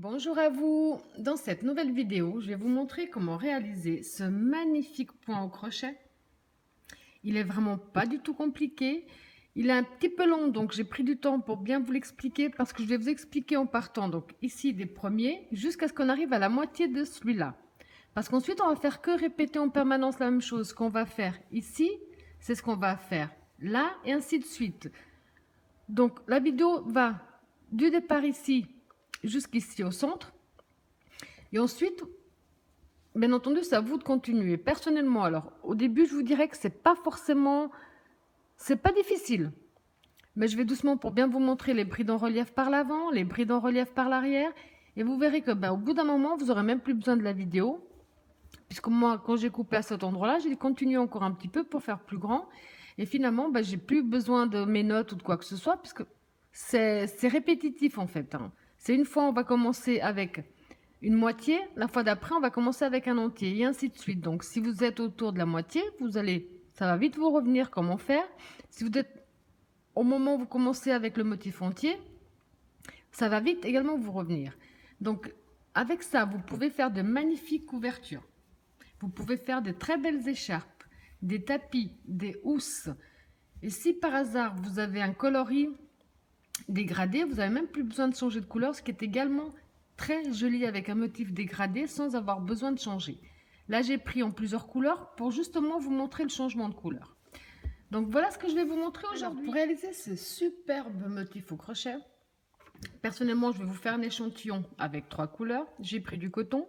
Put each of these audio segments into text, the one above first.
Bonjour à vous. Dans cette nouvelle vidéo, je vais vous montrer comment réaliser ce magnifique point au crochet. Il est vraiment pas du tout compliqué. Il est un petit peu long, donc j'ai pris du temps pour bien vous l'expliquer parce que je vais vous expliquer en partant donc ici des premiers jusqu'à ce qu'on arrive à la moitié de celui-là. Parce qu'ensuite, on va faire que répéter en permanence la même chose. Ce qu'on va faire ici, c'est ce qu'on va faire là et ainsi de suite. Donc la vidéo va du départ ici jusqu'ici au centre. Et ensuite, bien entendu, c'est à vous de continuer. Personnellement, alors, au début, je vous dirais que c'est pas difficile. Mais je vais doucement pour bien vous montrer les brides en relief par l'avant, les brides en relief par l'arrière. Et vous verrez que, au bout d'un moment, vous aurez même plus besoin de la vidéo. Puisque moi, quand j'ai coupé à cet endroit-là, j'ai continué encore un petit peu pour faire plus grand. Et finalement, j'ai plus besoin de mes notes ou de quoi que ce soit, puisque c'est répétitif en fait, hein. C'est une fois, on va commencer avec une moitié, la fois d'après, on va commencer avec un entier, et ainsi de suite. Donc, si vous êtes autour de la moitié, ça va vite vous revenir comment faire. Si vous êtes au moment où vous commencez avec le motif entier, ça va vite également vous revenir. Donc, avec ça, vous pouvez faire de magnifiques couvertures. Vous pouvez faire de très belles écharpes, des tapis, des housses. Et si par hasard vous avez un coloris dégradé, vous n'avez même plus besoin de changer de couleur, ce qui est également très joli avec un motif dégradé sans avoir besoin de changer. Là, j'ai pris en plusieurs couleurs pour justement vous montrer le changement de couleur. Donc voilà ce que je vais vous montrer aujourd'hui. Pour réaliser ce superbe motif au crochet, personnellement, je vais vous faire un échantillon avec 3 couleurs. J'ai pris du coton.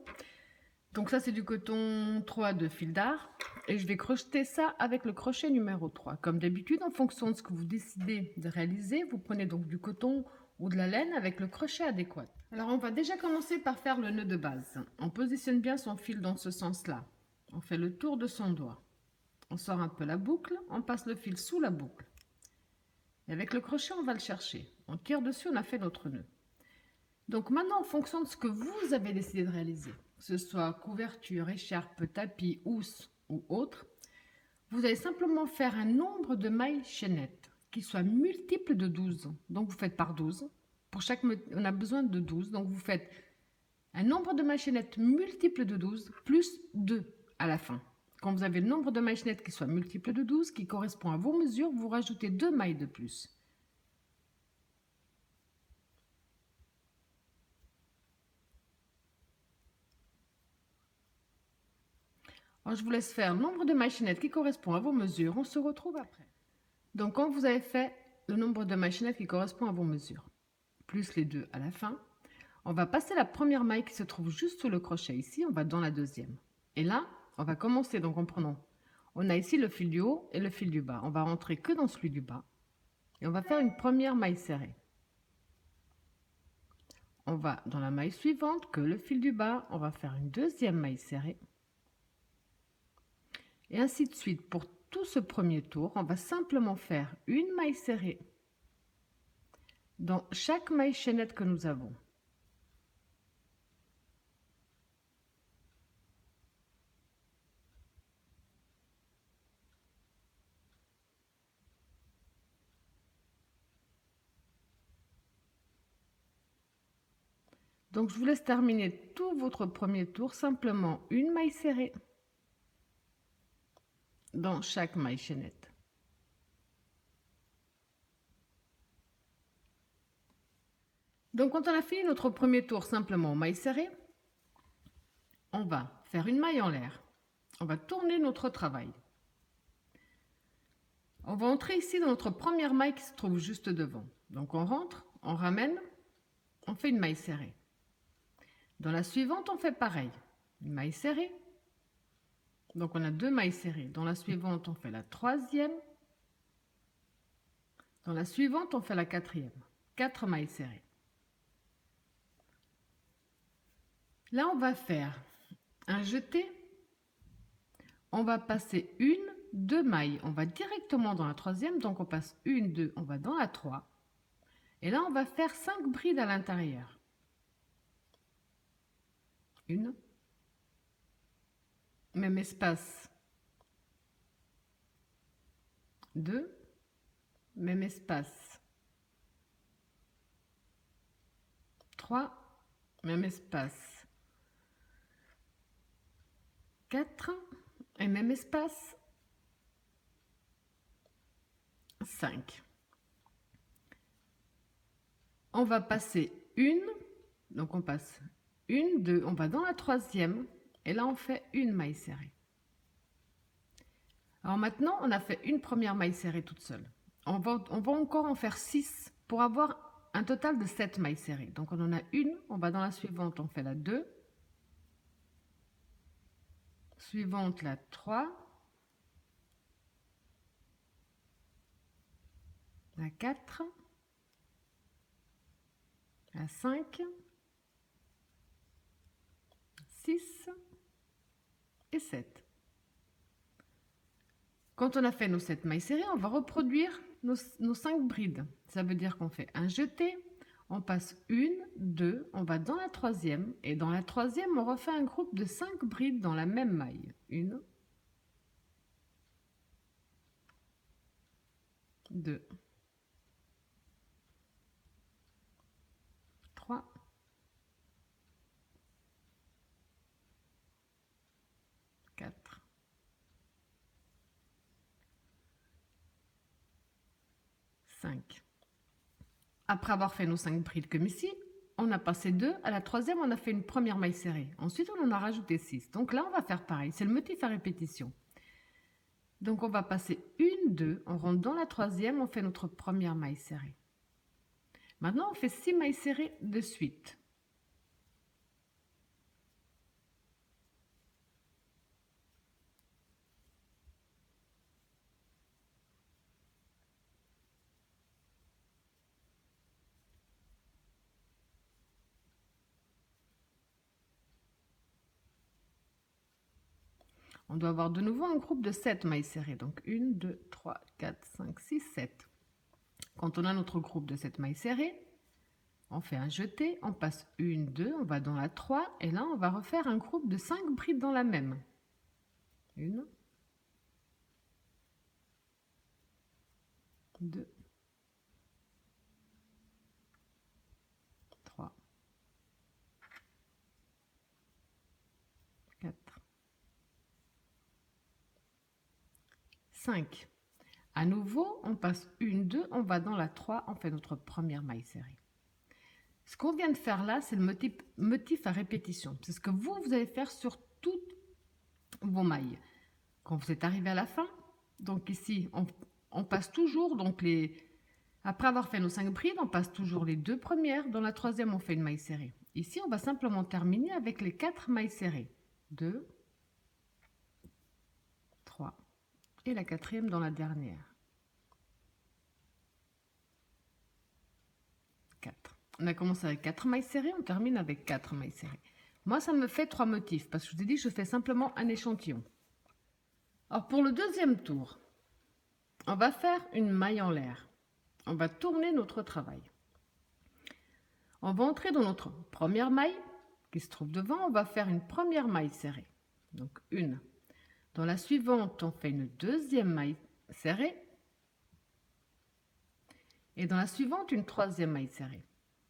Donc ça, c'est du coton 3 de fil d'art. Et je vais crocheter ça avec le crochet numéro 3. Comme d'habitude, en fonction de ce que vous décidez de réaliser, vous prenez donc du coton ou de la laine avec le crochet adéquat. Alors on va déjà commencer par faire le nœud de base. On positionne bien son fil dans ce sens-là. On fait le tour de son doigt. On sort un peu la boucle, on passe le fil sous la boucle. Et avec le crochet, on va le chercher. On tire dessus, on a fait notre nœud. Donc maintenant, en fonction de ce que vous avez décidé de réaliser, que ce soit couverture, écharpe, tapis, housse ou autre, vous allez simplement faire un nombre de mailles chaînettes qui soit multiple de 12. Donc vous faites par 12. Pour chaque, on a besoin de 12. Donc vous faites un nombre de mailles chaînettes multiple de 12 plus 2 à la fin. Quand vous avez le nombre de mailles chaînettes qui soit multiple de 12, qui correspond à vos mesures, vous rajoutez 2 mailles de plus. Alors, je vous laisse faire le nombre de mailles chaînettes qui correspond à vos mesures. On se retrouve après. Donc, quand vous avez fait le nombre de mailles chaînettes qui correspond à vos mesures, plus les 2 à la fin, on va passer la première maille qui se trouve juste sous le crochet ici. On va dans la deuxième. Et là, on va commencer donc en prenant. On a ici le fil du haut et le fil du bas. On va rentrer que dans celui du bas. Et on va faire une première maille serrée. On va dans la maille suivante, que le fil du bas. On va faire une deuxième maille serrée. Et ainsi de suite. Pour tout ce premier tour, on va simplement faire une maille serrée dans chaque maille chaînette que nous avons. Donc je vous laisse terminer tout votre premier tour, simplement une maille serrée dans chaque maille chaînette. Donc quand on a fini notre premier tour simplement en maille serrée, on va faire une maille en l'air. On va tourner notre travail. On va entrer ici dans notre première maille qui se trouve juste devant. Donc on rentre, on ramène, on fait une maille serrée. Dans la suivante, on fait pareil. Une maille serrée. Donc on a 2 mailles serrées. Dans la suivante, on fait la troisième. Dans la suivante, on fait la quatrième. 4 mailles serrées. Là, on va faire un jeté. On va passer une, 2 mailles. On va directement dans la troisième. Donc on passe une, 2, on va dans la 3. Et là, on va faire 5 brides à l'intérieur. Une. Même espace. 2. Même espace. 3. même espace 4 et même espace 5. On va passer une, donc on passe une, deux, on va dans la troisième et là on fait une maille serrée. Alors maintenant on a fait une première maille serrée toute seule. On va encore en faire 6 pour avoir un total de 7 mailles serrées. Donc on en a une, on va dans la suivante, on fait la 2, suivante la 3, la 4, la 5, 6 et 7. Quand on a fait nos 7 mailles serrées, on va reproduire nos 5 brides. Ça veut dire qu'on fait un jeté, on passe une, deux, on va dans la troisième, et dans la troisième, on refait un groupe de 5 brides dans la même maille. Une, deux, trois, quatre, 5. Après avoir fait nos 5 brides comme ici, on a passé 2, à la troisième on a fait une première maille serrée. Ensuite on en a rajouté 6. Donc là on va faire pareil, c'est le motif à répétition. Donc on va passer une, deux, on rentre dans la troisième, on fait notre première maille serrée. Maintenant on fait 6 mailles serrées de suite. On doit avoir de nouveau un groupe de 7 mailles serrées. Donc 1, 2, 3, 4, 5, 6, 7. Quand on a notre groupe de 7 mailles serrées, on fait un jeté, on passe 1, 2, on va dans la 3 et là on va refaire un groupe de 5 brides dans la même. 1, 2, 3, 4, 5. À nouveau, on passe 1, 2, on va dans la 3, on fait notre première maille serrée. Ce qu'on vient de faire là, c'est le motif à répétition. C'est ce que vous allez faire sur toutes vos mailles. Quand vous êtes arrivé à la fin, donc ici, on passe toujours, donc après avoir fait nos 5 brides, on passe toujours les 2 premières. Dans la troisième, on fait une maille serrée. Ici, on va simplement terminer avec les 4 mailles serrées. 2, 3 et la quatrième dans la dernière. 4. On a commencé avec 4 mailles serrées, on termine avec 4 mailles serrées. Moi, ça me fait 3 motifs parce que je vous ai dit que je fais simplement un échantillon. Alors, pour le deuxième tour, on va faire une maille en l'air. On va tourner notre travail. On va entrer dans notre première maille qui se trouve devant. On va faire une première maille serrée. Donc, une. Dans la suivante, on fait une deuxième maille serrée. Et dans la suivante, une troisième maille serrée.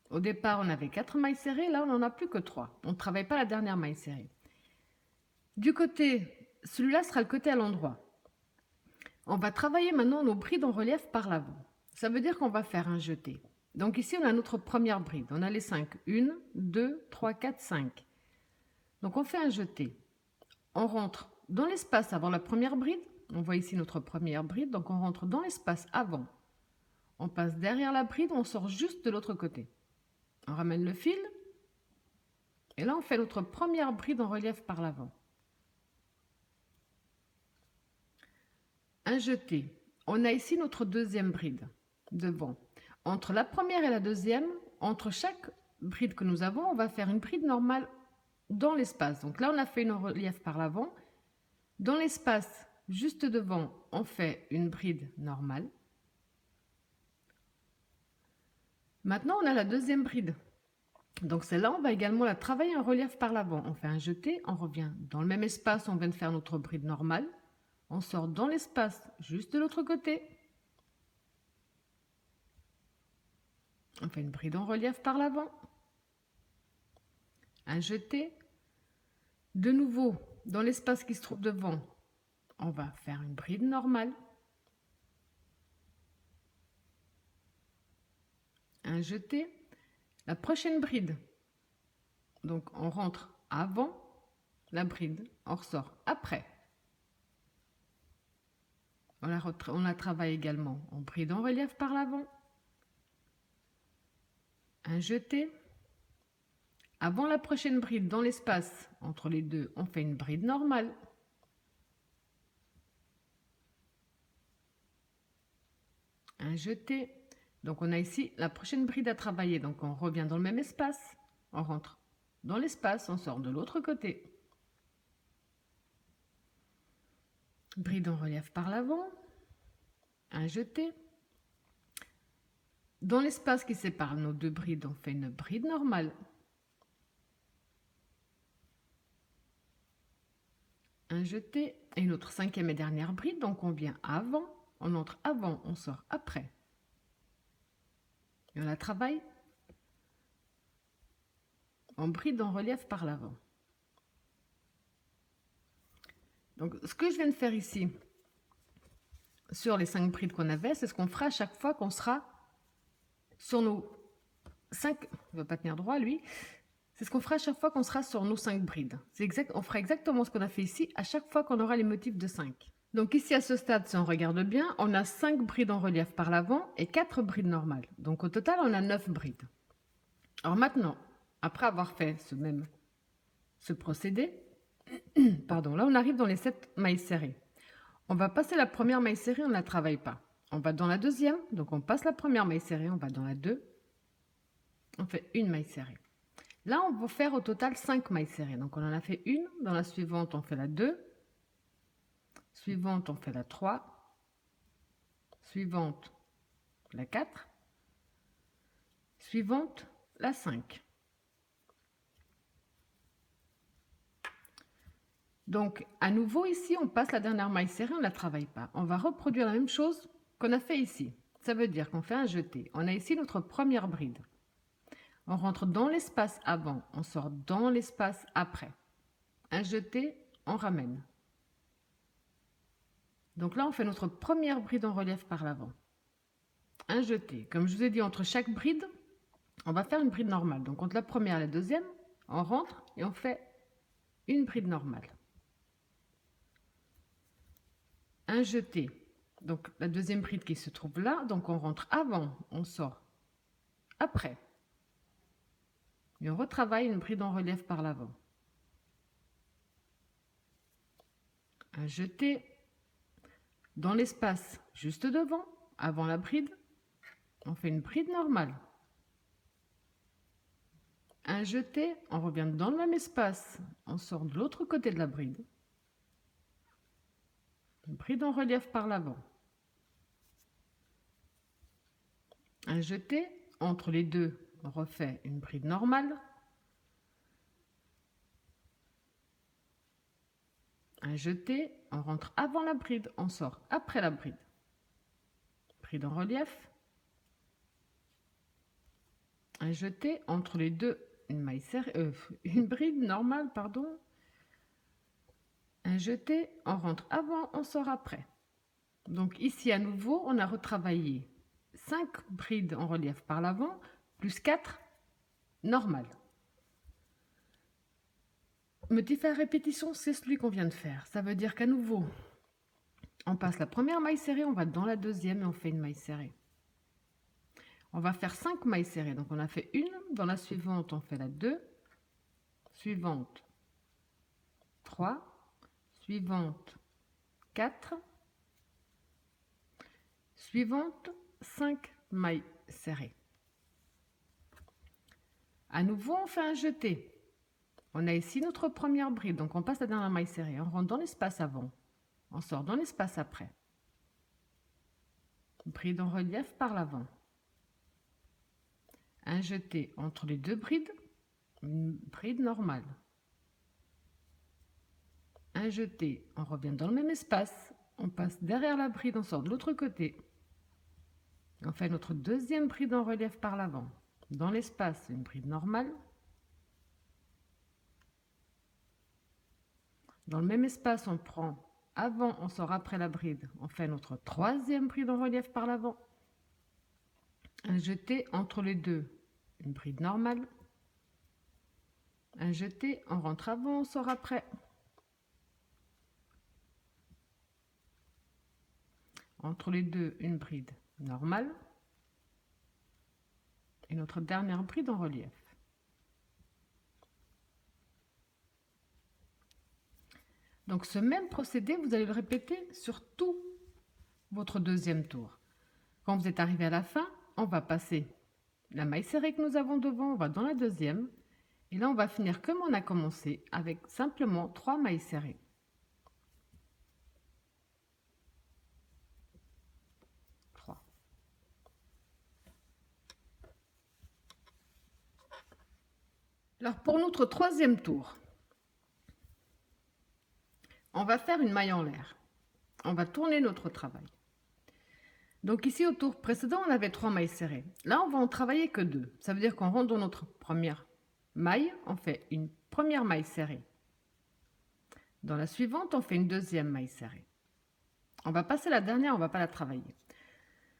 Au départ, on avait 4 mailles serrées, là, on n'en a plus que 3. On ne travaille pas la dernière maille serrée. Du côté, celui-là sera le côté à l'endroit. On va travailler maintenant nos brides en relief par l'avant. Ça veut dire qu'on va faire un jeté. Donc ici, on a notre première bride. On a les 5. 1, 2, 3, 4, 5. Donc on fait un jeté. On rentre dans l'espace avant la première bride. On voit ici notre première bride. Donc on rentre dans l'espace avant. On passe derrière la bride, on sort juste de l'autre côté. On ramène le fil. Et là, on fait notre première bride en relief par l'avant. Un jeté. On a ici notre deuxième bride devant. Entre la première et la deuxième, entre chaque bride que nous avons, on va faire une bride normale dans l'espace. Donc là, on a fait une relief par l'avant. Dans l'espace, juste devant, on fait une bride normale. Maintenant, on a la deuxième bride. Donc celle-là, on va également la travailler en relief par l'avant. On fait un jeté, on revient dans le même espace, on vient de faire notre bride normale. On sort dans l'espace, juste de l'autre côté. On fait une bride en relief par l'avant. un jeté. De nouveau, dans l'espace qui se trouve devant, on va faire une bride normale, un jeté. La prochaine bride, donc on rentre avant la bride, on ressort après. On la travaille également en bride en relief par l'avant, un jeté. Avant la prochaine bride, dans l'espace entre les deux, on fait une bride normale. Un jeté. Donc on a ici la prochaine bride à travailler. Donc on revient dans le même espace. On rentre dans l'espace, on sort de l'autre côté. Bride en relief par l'avant. Un jeté. Dans l'espace qui sépare nos deux brides, on fait une bride normale. Un jeté et une autre cinquième et dernière bride. Donc on vient avant, on entre avant, on sort après. Et on la travaille en bride en relief par l'avant. Donc ce que je viens de faire ici, sur les 5 brides qu'on avait, c'est ce qu'on fera à chaque fois qu'on sera sur nos 5... Il ne va pas tenir droit lui. C'est ce qu'on fera à chaque fois qu'on sera sur nos 5 brides. On fera exactement ce qu'on a fait ici à chaque fois qu'on aura les motifs de 5. Donc ici à ce stade, si on regarde bien, on a 5 brides en relief par l'avant et 4 brides normales. Donc au total, on a 9 brides. Alors maintenant, après avoir fait ce procédé, pardon, là on arrive dans les 7 mailles serrées. On va passer la première maille serrée, on ne la travaille pas. On va dans la deuxième, donc on passe la première maille serrée, on va dans la 2, on fait une maille serrée. Là, on va faire au total 5 mailles serrées. Donc on en a fait une, dans la suivante, on fait la 2, suivante, on fait la 3, suivante, la 4, suivante, la 5. Donc, à nouveau, ici, on passe la dernière maille serrée, on ne la travaille pas. On va reproduire la même chose qu'on a fait ici. Ça veut dire qu'on fait un jeté. On a ici notre première bride. On rentre dans l'espace avant, on sort dans l'espace après. Un jeté, on ramène. Donc là, on fait notre première bride en relief par l'avant. Un jeté. Comme je vous ai dit, entre chaque bride, on va faire une bride normale. Donc entre la première et la deuxième, on rentre et on fait une bride normale. Un jeté. Donc la deuxième bride qui se trouve là, donc on rentre avant, on sort après. Et on retravaille une bride en relief par l'avant. Un jeté. Dans l'espace juste devant, avant la bride, on fait une bride normale. Un jeté, on revient dans le même espace, on sort de l'autre côté de la bride. Une bride en relief par l'avant. Un jeté, entre les deux, on refait une bride normale. Un jeté, on rentre avant la bride, on sort après la bride. Bride en relief. Un jeté, entre les deux, une bride normale, pardon. Un jeté, on rentre avant, on sort après. Donc ici à nouveau, on a retravaillé 5 brides en relief par l'avant, plus 4 normales. Motif à répétition, c'est celui qu'on vient de faire. Ça veut dire qu'à nouveau, on passe la première maille serrée, on va dans la deuxième et on fait une maille serrée. On va faire 5 mailles serrées. Donc on a fait une, dans la suivante, on fait la 2, suivante, 3, suivante, 4, suivante, 5 mailles serrées. À nouveau, on fait un jeté. On a ici notre première bride, donc on passe la dernière maille serrée. On rentre dans l'espace avant, on sort dans l'espace après. Bride en relief par l'avant. Un jeté entre les deux brides, une bride normale. Un jeté, on revient dans le même espace, on passe derrière la bride, on sort de l'autre côté. On fait notre deuxième bride en relief par l'avant. Dans l'espace, une bride normale. Dans le même espace, on prend avant, on sort après la bride. On fait notre troisième bride en relief par l'avant. Un jeté entre les deux, une bride normale. Un jeté, on rentre avant, on sort après. Entre les deux, une bride normale. Et notre dernière bride en relief. Donc ce même procédé, vous allez le répéter sur tout votre deuxième tour. Quand vous êtes arrivé à la fin, on va passer la maille serrée que nous avons devant, on va dans la deuxième. Et là, on va finir comme on a commencé, avec simplement 3 mailles serrées. Alors pour notre troisième tour, on va faire une maille en l'air. On va tourner notre travail. Donc ici au tour précédent, on avait 3 mailles serrées. Là, on va en travailler que 2. Ça veut dire qu'on rentre dans notre première maille, on fait une première maille serrée. Dans la suivante, on fait une deuxième maille serrée. On va passer la dernière, on ne va pas la travailler.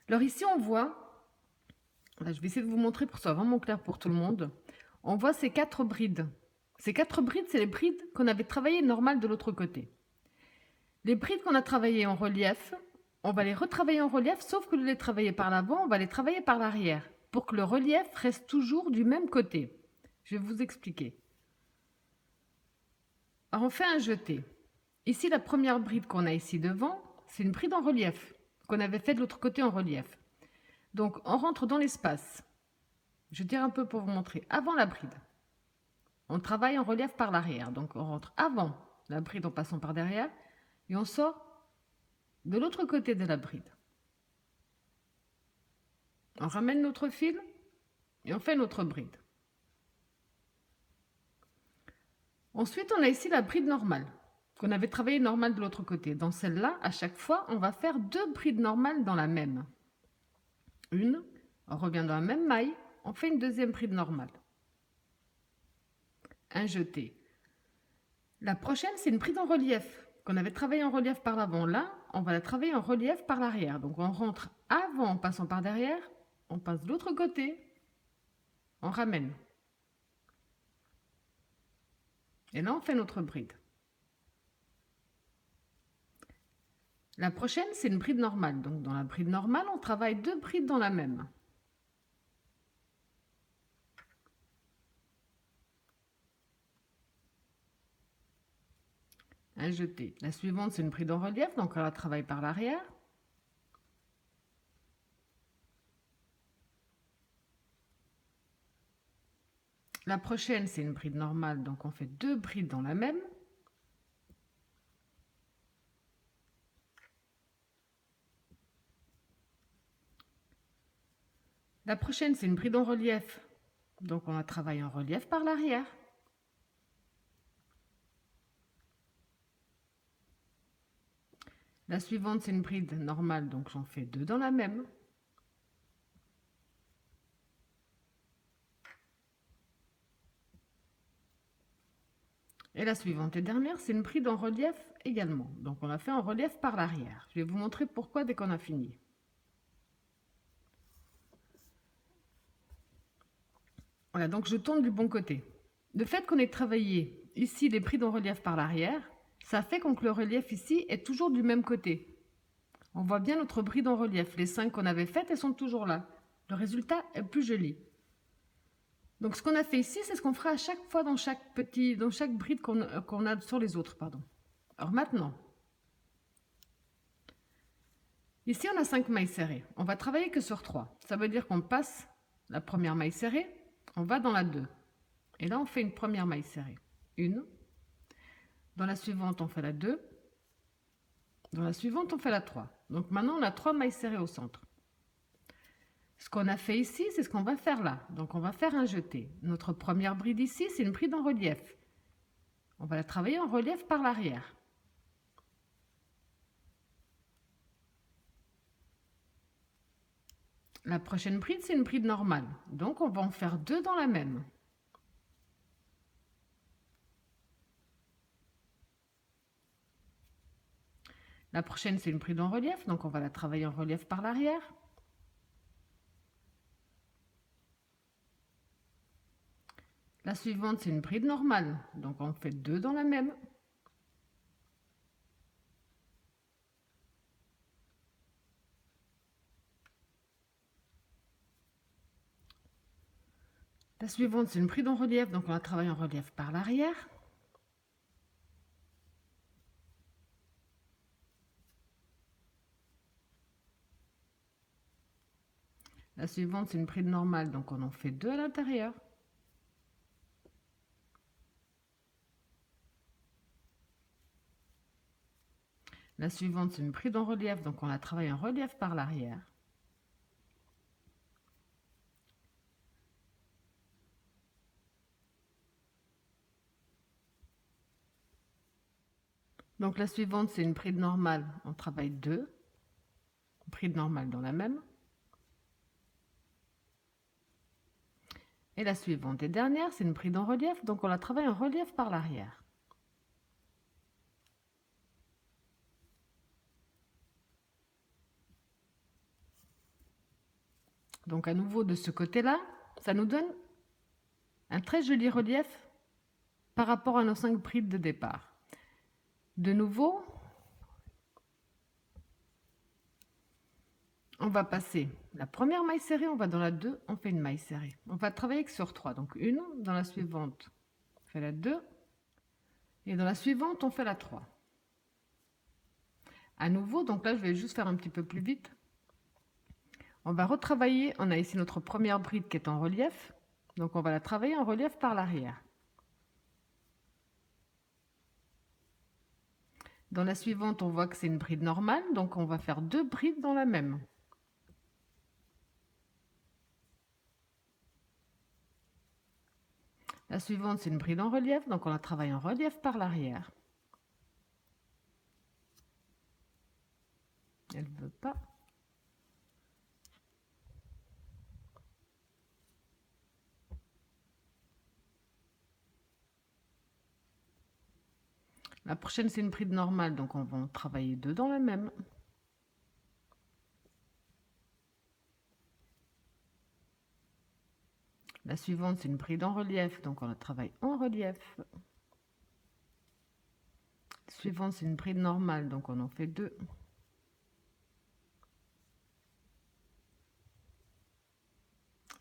Alors ici, on voit, là, je vais essayer de vous montrer pour que ce soit vraiment clair pour tout le monde. On voit ces 4 brides. Ces 4 brides, c'est les brides qu'on avait travaillées normales de l'autre côté. Les brides qu'on a travaillées en relief, on va les retravailler en relief, sauf que de les travailler par l'avant, on va les travailler par l'arrière, pour que le relief reste toujours du même côté. Je vais vous expliquer. Alors on fait un jeté. Ici, la première bride qu'on a ici devant, c'est une bride en relief, qu'on avait fait de l'autre côté en relief. Donc on rentre dans l'espace. Je tire un peu pour vous montrer. Avant la bride, on travaille en relief par l'arrière. Donc on rentre avant la bride en passant par derrière et on sort de l'autre côté de la bride. On ramène notre fil et on fait notre bride. Ensuite, on a ici la bride normale, qu'on avait travaillé normale de l'autre côté. Dans celle-là, à chaque fois, on va faire 2 brides normales dans la même. Une, on revient dans la même maille, on fait une deuxième bride normale. Un jeté. La prochaine, c'est une bride en relief, qu'on avait travaillé en relief par l'avant. Là, on va la travailler en relief par l'arrière. Donc on rentre avant en passant par derrière, on passe de l'autre côté, on ramène. Et là, on fait notre bride. La prochaine, c'est une bride normale. Donc dans la bride normale, on travaille 2 brides dans la même. Un jeté. La suivante, c'est une bride en relief, donc on la travaille par l'arrière. La prochaine, c'est une bride normale, donc on fait 2 brides dans la même. La prochaine, c'est une bride en relief, donc on la travaille en relief par l'arrière. La suivante, c'est une bride normale, donc j'en fais 2 dans la même. Et la suivante et dernière, c'est une bride en relief également. Donc on la fait en relief par l'arrière. Je vais vous montrer pourquoi dès qu'on a fini. Voilà, donc je tourne du bon côté. Le fait qu'on ait travaillé ici les brides en relief par l'arrière, ça fait que le relief ici est toujours du même côté. On voit bien notre bride en relief. Les 5 qu'on avait faites, elles sont toujours là. Le résultat est plus joli. Donc ce qu'on a fait ici, c'est ce qu'on fera à chaque fois dans chaque bride qu'on a sur les autres. Alors maintenant, ici on a 5 mailles serrées. On va travailler que sur 3. Ça veut dire qu'on passe la première maille serrée, on va dans la 2. Et là on fait une première maille serrée. Une. Dans la suivante on fait la 2. Dans la suivante on fait la 3. Donc maintenant on a 3 mailles serrées au centre. Ce qu'on a fait ici, c'est ce qu'on va faire là. Donc on va faire un jeté. Notre première bride ici, c'est une bride en relief. On va la travailler en relief par l'arrière. La prochaine bride, c'est une bride normale. Donc on va en faire 2 dans la même. La prochaine, c'est une bride en relief, donc on va la travailler en relief par l'arrière. La suivante, c'est une bride normale, donc on fait 2 dans la même. La suivante, c'est une bride en relief, donc on la travaille en relief par l'arrière. La suivante, c'est une bride normale, donc on en fait 2 à l'intérieur. La suivante, c'est une bride en relief, donc on la travaille en relief par l'arrière. Donc la suivante, c'est une bride normale, on travaille 2. Bride normale dans la même. Et la suivante et dernière, c'est une bride en relief, donc on la travaille en relief par l'arrière. Donc à nouveau de ce côté-là, ça nous donne un très joli relief par rapport à nos 5 brides de départ. De nouveau, on va passer la première maille serrée, on va dans la 2, on fait une maille serrée. On va travailler que sur 3, donc une, dans la suivante, on fait la 2, et dans la suivante, on fait la 3. À nouveau, donc là, je vais juste faire un petit peu plus vite. On va retravailler, on a ici notre première bride qui est en relief, donc on va la travailler en relief par l'arrière. Dans la suivante, on voit que c'est une bride normale, donc on va faire 2 brides dans la même. La suivante, c'est une bride en relief, donc on la travaille en relief par l'arrière. Elle ne veut pas. La prochaine, c'est une bride normale, donc on va en travailler 2 dans la même. La suivante, c'est une bride en relief, donc on la travaille en relief. La suivante, c'est une bride normale, donc on en fait 2.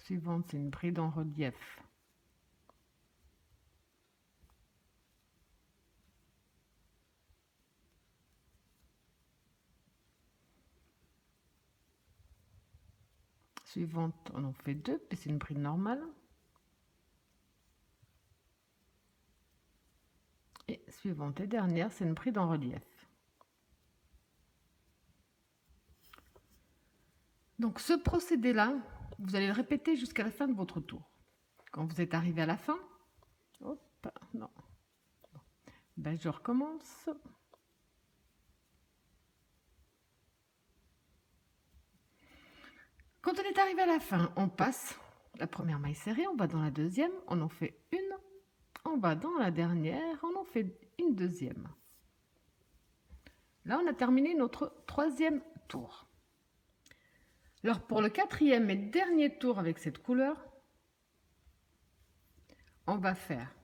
Suivante, c'est une bride en relief. Suivante, on en fait 2, puis c'est une bride normale. Et suivante et dernière, c'est une bride en relief. Donc ce procédé-là, vous allez le répéter jusqu'à la fin de votre tour. Quand vous êtes arrivé à la fin, hop, non, ben, je recommence. Quand on est arrivé à la fin, on passe la première maille serrée, on va dans la deuxième, on en fait une, on va dans la dernière, on en fait une deuxième. Là, on a terminé notre 3e tour. Alors pour le 4e et dernier tour avec cette couleur, on va faire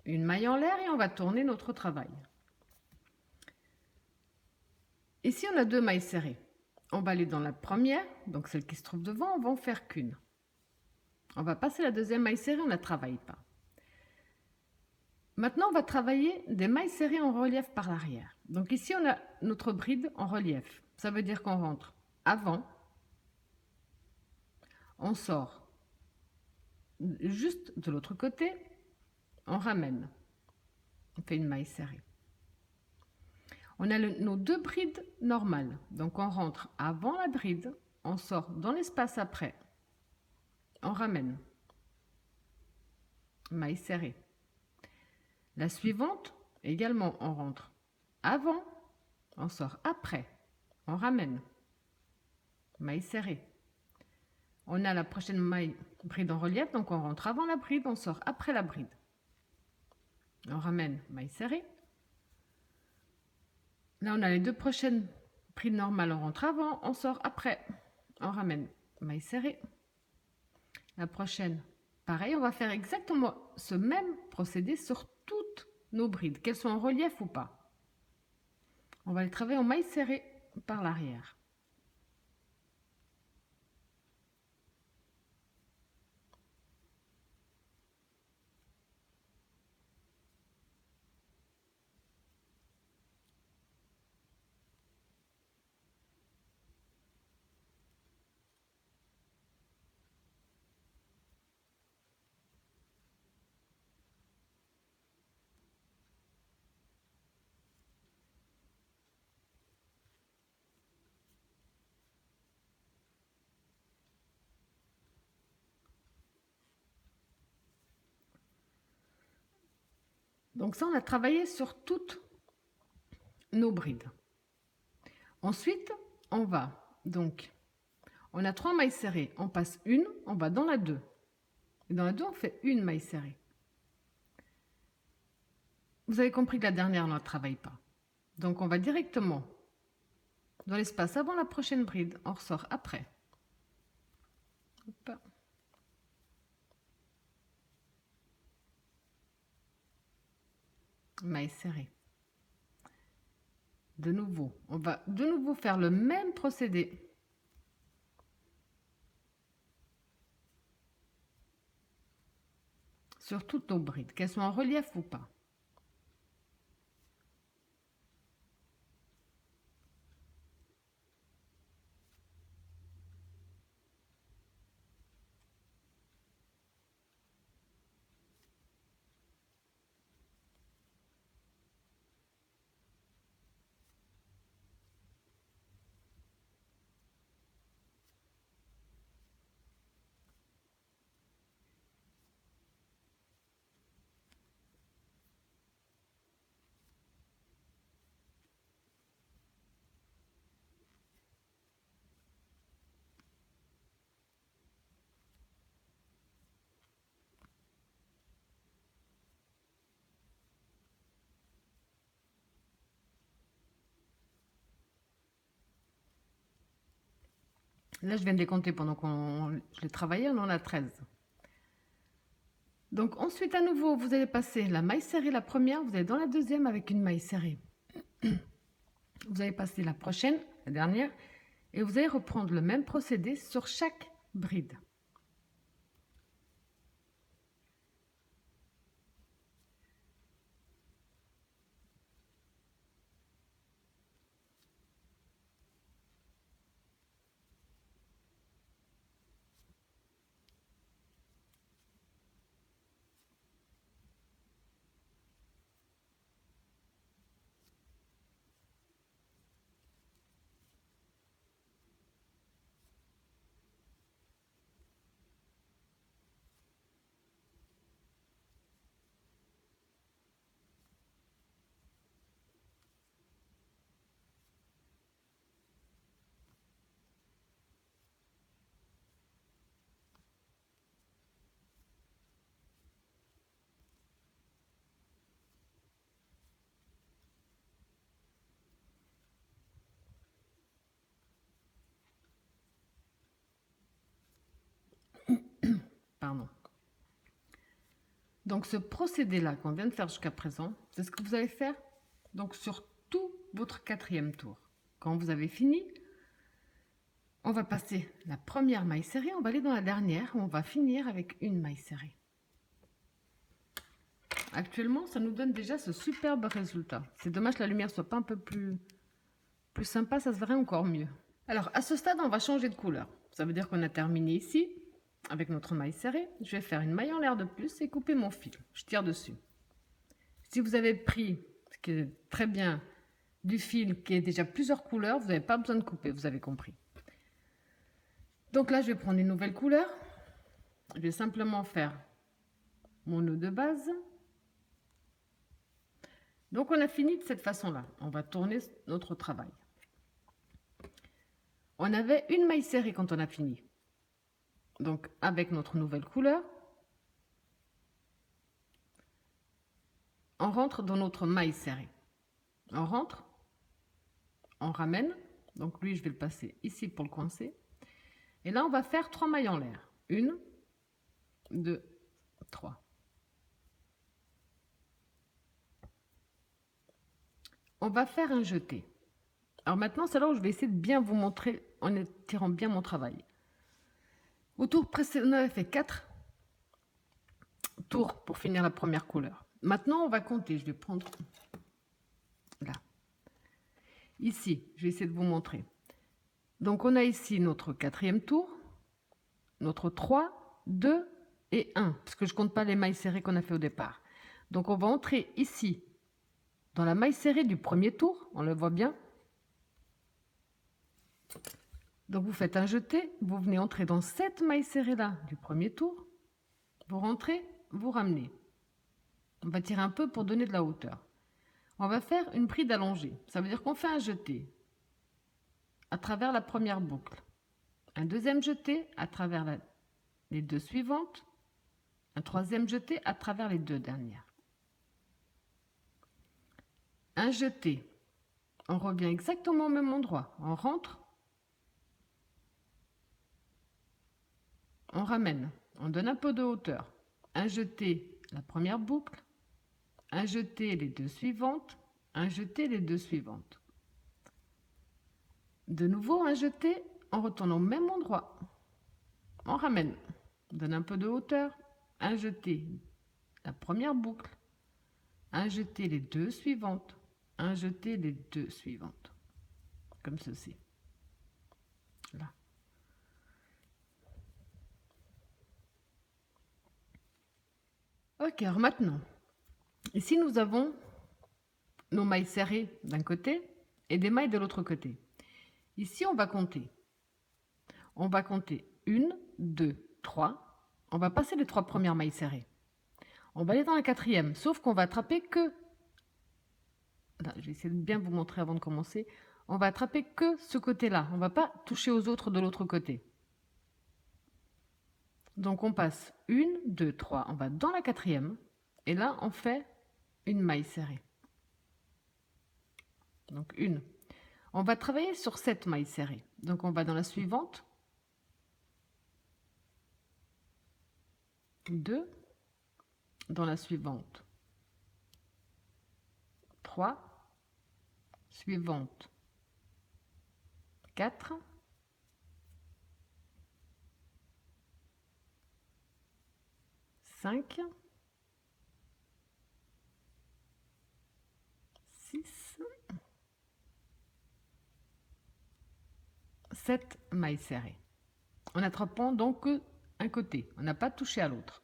une maille en l'air et on va tourner notre travail. Ici, on a 2 mailles serrées. On va aller dans la première, donc celle qui se trouve devant, on va en faire qu'une. On va passer la deuxième maille serrée, on ne la travaille pas. Maintenant, on va travailler des mailles serrées en relief par l'arrière. Donc ici, on a notre bride en relief. Ça veut dire qu'on rentre avant, on sort juste de l'autre côté, on ramène. On fait une maille serrée. On a nos 2 brides normales. Donc on rentre avant la bride, on sort dans l'espace après, on ramène. Maille serrée. La suivante, également, on rentre avant, on sort après, on ramène. Maille serrée. On a la prochaine maille bride en relief, donc on rentre avant la bride, on sort après la bride. On ramène, maille serrée. Là, on a les 2 prochaines brides normales, on rentre avant, on sort après. On ramène maille serrée. La prochaine, pareil, on va faire exactement ce même procédé sur toutes nos brides, qu'elles soient en relief ou pas. On va les travailler en maille serrée par l'arrière. Donc ça, on a travaillé sur toutes nos brides. Ensuite, on a 3 mailles serrées, on passe une, on va dans la 2. Et dans la 2, on fait une maille serrée. Vous avez compris que la dernière, on ne travaille pas. Donc on va directement dans l'espace avant la prochaine bride, on ressort après. Hop. Maille serrée. De nouveau, on va de nouveau faire le même procédé. Sur toutes nos brides, qu'elles soient en relief ou pas. Là, je viens de les compter pendant que je les travaillais, on en a 13. Donc ensuite, à nouveau, vous allez passer la maille serrée, la première, vous allez dans la deuxième avec une maille serrée. Vous allez passer la prochaine, la dernière, et vous allez reprendre le même procédé sur chaque bride. Pardon. Donc ce procédé-là qu'on vient de faire jusqu'à présent, c'est ce que vous allez faire donc sur tout votre 4e tour. Quand vous avez fini, on va passer la première maille serrée, on va aller dans la dernière, on va finir avec une maille serrée. Actuellement, ça nous donne déjà ce superbe résultat. C'est dommage que la lumière soit pas un peu plus sympa, ça se verrait encore mieux. Alors, à ce stade, on va changer de couleur. Ça veut dire qu'on a terminé ici, avec notre maille serrée. Je vais faire une maille en l'air de plus et couper mon fil. Je tire dessus. Si vous avez pris, ce qui est très bien, du fil qui est déjà plusieurs couleurs, vous n'avez pas besoin de couper, vous avez compris. Donc là, je vais prendre une nouvelle couleur. Je vais simplement faire mon nœud de base. Donc on a fini de cette façon-là. On va tourner notre travail. On avait une maille serrée quand on a fini. Donc avec notre nouvelle couleur, on rentre dans notre maille serrée. On rentre, on ramène. Donc lui, je vais le passer ici pour le coincer. Et là, on va faire 3 mailles en l'air. 1, 2, 3. On va faire un jeté. Alors maintenant, c'est là où je vais essayer de bien vous montrer en étirant bien mon travail. Au tour précédent, on avait fait 4 tours pour finir la première couleur. Maintenant, on va compter. Je vais prendre là. Ici, je vais essayer de vous montrer. Donc, on a ici notre 4e tour, notre 3, 2 et 1, parce que je ne compte pas les mailles serrées qu'on a fait au départ. Donc, on va entrer ici, dans la maille serrée du premier tour, on le voit bien. Donc, vous faites un jeté, vous venez entrer dans cette maille serrée-là du premier tour, vous rentrez, vous ramenez. On va tirer un peu pour donner de la hauteur. On va faire une bride allongée. Ça veut dire qu'on fait un jeté à travers la première boucle. Un deuxième jeté à travers les 2 suivantes. Un troisième jeté à travers les 2 dernières. Un jeté. On revient exactement au même endroit. On rentre. On ramène. On donne un peu de hauteur. Un jeté, la première boucle. Un jeté, les 2 suivantes. Un jeté, les 2 suivantes. De nouveau, un jeté, on retourne au même endroit. On ramène. On donne un peu de hauteur. Un jeté, la première boucle. Un jeté, les 2 suivantes. Un jeté, les 2 suivantes. Comme ceci. Là. Ok, alors maintenant, ici nous avons nos mailles serrées d'un côté et des mailles de l'autre côté. Ici, on va compter. On va compter 1, 2, 3. On va passer les 3 premières mailles serrées. On va aller dans la 4e, sauf qu'on va attraper que... Là, je vais essayer de bien vous montrer avant de commencer. On va attraper que ce côté-là. On ne va pas toucher aux autres de l'autre côté. Donc, on passe 1, 2, 3. On va dans la 4e. Et là, on fait une maille serrée. Donc, 1. On va travailler sur cette maille serrée. Donc, on va dans la suivante. 2. Dans la suivante. 3. Suivante. 4. 5. 6. 7 mailles serrées. En attrapant donc un côté. On n'a pas touché à l'autre.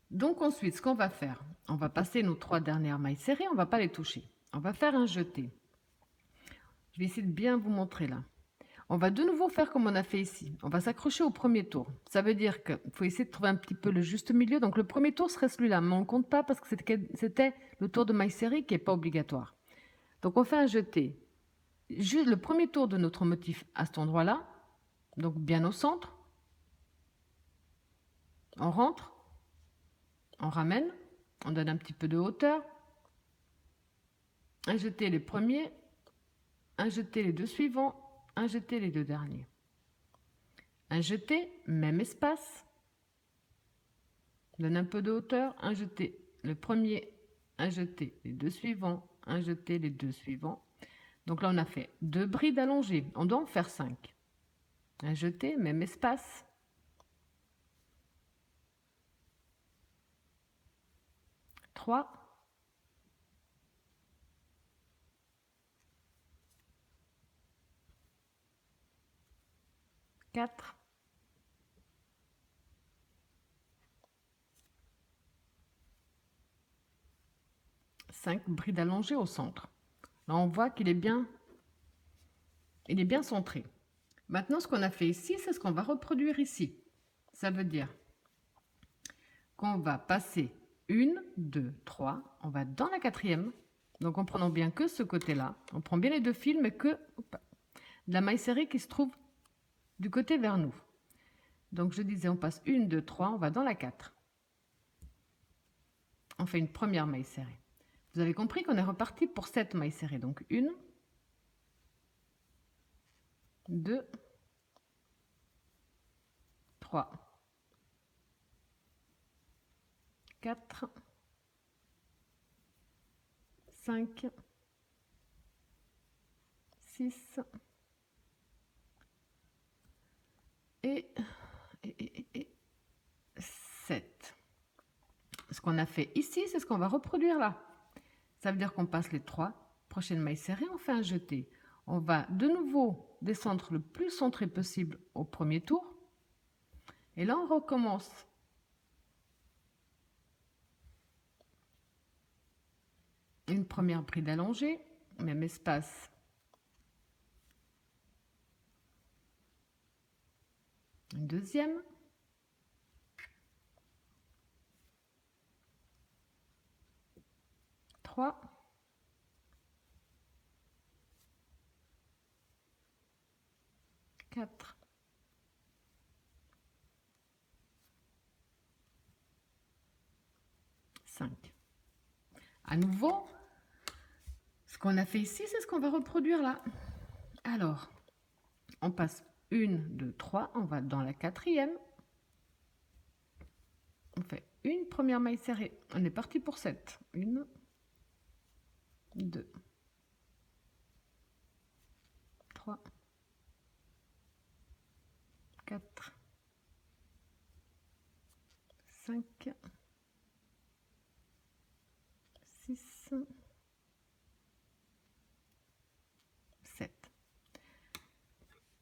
Donc ensuite, ce qu'on va faire, on va passer nos 3 dernières mailles serrées, on ne va pas les toucher. On va faire un jeté. Je vais essayer de bien vous montrer là. On va de nouveau faire comme on a fait ici. On va s'accrocher au premier tour. Ça veut dire qu'il faut essayer de trouver un petit peu le juste milieu. Donc le premier tour serait celui-là, mais on ne compte pas parce que c'était le tour de maille serrée qui n'est pas obligatoire. Donc on fait un jeté. Juste le premier tour de notre motif à cet endroit-là, donc bien au centre. On rentre. On ramène, on donne un petit peu de hauteur, un jeté les premiers, un jeté les 2 suivants, un jeté les 2 derniers. Un jeté, même espace, donne un peu de hauteur, un jeté le premier, un jeté les 2 suivants, un jeté les 2 suivants. Donc là, on a fait 2 brides allongées, on doit en faire 5. Un jeté, même espace. 3, 4, 5 brides allongées au centre. Là, on voit qu'il est bien centré. Maintenant, ce qu'on a fait ici, c'est ce qu'on va reproduire ici. Ça veut dire qu'on va passer 1, 2, 3. On va dans la 4e. Donc, en prenant bien que ce côté-là. On prend bien les 2 fils, mais que de la maille serrée qui se trouve du côté vers nous. Donc, je disais, on passe 1, 2, 3. On va dans la 4. On fait une première maille serrée. Vous avez compris qu'on est reparti pour 7 mailles serrées. Donc 1, 2, 3, 4, 5, 6 et 7. Ce qu'on a fait ici, c'est ce qu'on va reproduire là. Ça veut dire qu'on passe les 3 prochaines mailles serrées, on fait un jeté. On va de nouveau descendre le plus centré possible au premier tour. Et là, on recommence. Une première bride allongée, même espace. Une deuxième. Trois. Quatre. 5. À nouveau, ce qu'on a fait ici, c'est ce qu'on va reproduire là. Alors, on passe 1, 2, 3, on va dans la quatrième. On fait une première maille serrée. On est parti pour 7. 1, 2, 3, 4, 5, 6, 7.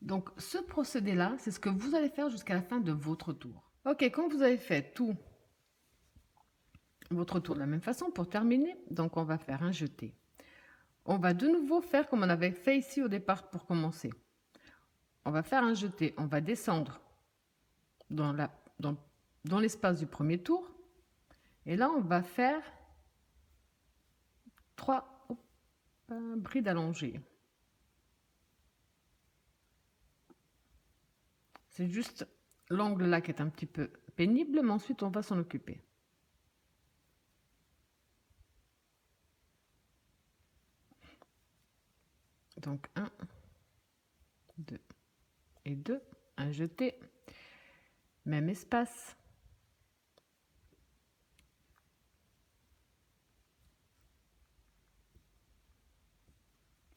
Donc, ce procédé-là, c'est ce que vous allez faire jusqu'à la fin de votre tour. Ok, quand vous avez fait tout votre tour de la même façon, pour terminer, donc on va faire un jeté. On va de nouveau faire comme on avait fait ici au départ pour commencer. On va faire un jeté, on va descendre dans l'espace du premier tour. Et là, on va faire 3 brides allongées. C'est juste l'angle là qui est un petit peu pénible, mais ensuite on va s'en occuper. Donc 1, 2 et 2, un jeté, même espace.